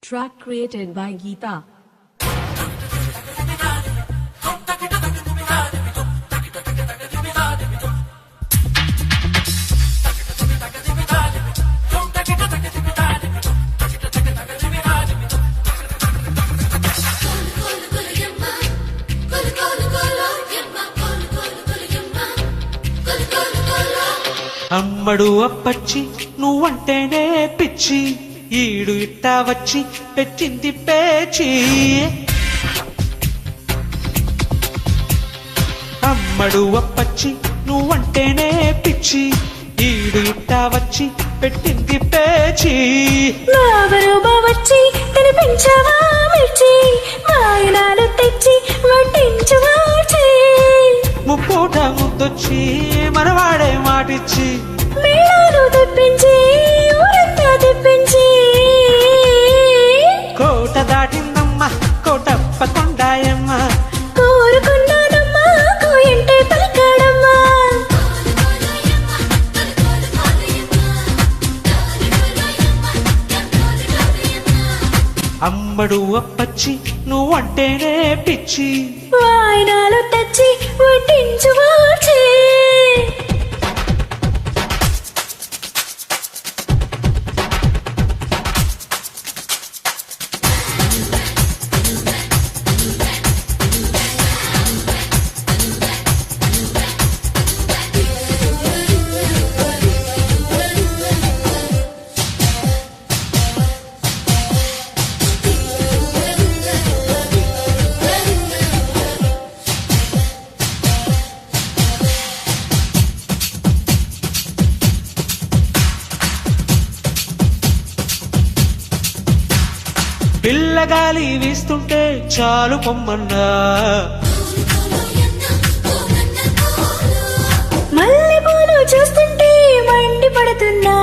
Track created by Geeta. అమ్మడు అప్పచ్చి నువ్వంటేనే పిచ్చి ఈడు ఇట్టా వచ్చి పెట్టింది పేచి. అమ్మడు అప్పచ్చి నువ్వంటేనే పిచ్చి ఈడు ఇట్టా వచ్చి పెట్టింది పేచి. వచ్చి తినిపించవా మిర్చి మాయనాలు తెచ్చి వడ్డించవా ముప్పూట ముద్దొచ్చి మనవాడే మాటిచ్చి మేళాలు తెప్పించి ఊరంతా తెప్పించి కోట దాటిందమ్మ కోటప్ప కొండాయమ్మ కోరుకున్నానమ్మా కోయంటే పలకాడమ్మా. అమ్మడు అప్పచ్చి నువ్వంటేనే పిచ్చి వాయినాలు తెచ్చి వడ్డించవా పిల్లగాలి వీస్తుంటే చాలు పొమ్మన్నా మల్లె పూలు చూస్తుంటే మండి పడుతున్నా.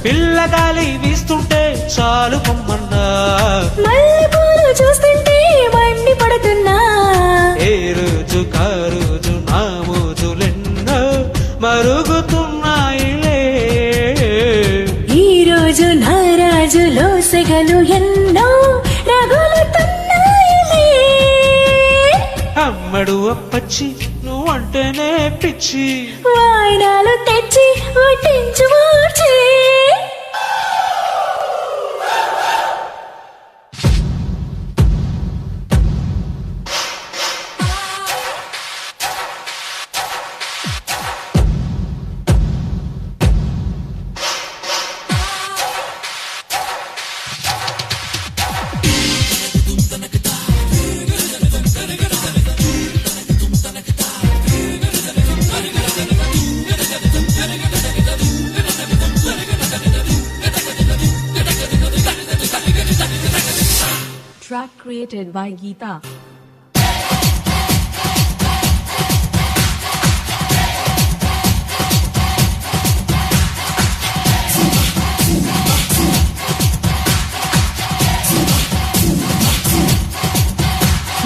పిల్లగాలి వీస్తుంటే చాలు పొమ్మన్నా మల్లె పూలు చూస్తుంటే మండి పడుతున్నా. ఏ రోజు కారోజు నా మోజులెన్నో మరుగుతున్నాయిలే. ఈ రోజు నా రాజులో సెగలు ఎన్నో రగులుతున్నాయిలే. అమ్మడు అప్పచ్చి నువ్వంటేనే పిచ్చి వాయినాలు తెచ్చి వడ్డించవా Track created by Geeta.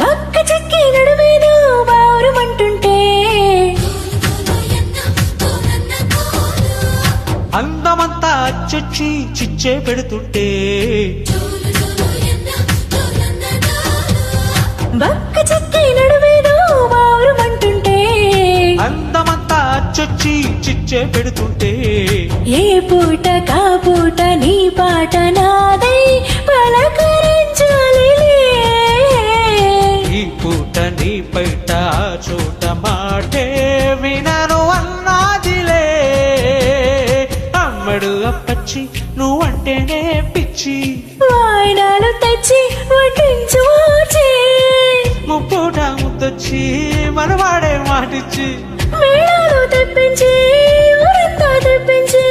పక్క చెక్కి నడుమేను బారుమంటుంటే అందమంతా అచ్చొచ్చి చిచ్చే పెడుతుంటే పక్క చెక్కి నడుమేను బారుమంటుంటే అందమంతా అచ్చొచ్చి చిచ్చే పెడుతుంటే ఏ పూట కా పూట నీ పాట నాదై పలకరించాలిలే. ఈ పూట నీ బయట ఆ చోట మాటే వినను అన్నాదిలే. అమ్మడు అప్పచ్చి నువ్వంటేనే పిచ్చి వాయినాలు తెచ్చి వడ్డించవా ముప్పూట ముద్దొచ్చి మనవాడే మాటిచ్చి మేళాలు తెప్పించి ఊరంతా తెప్పించి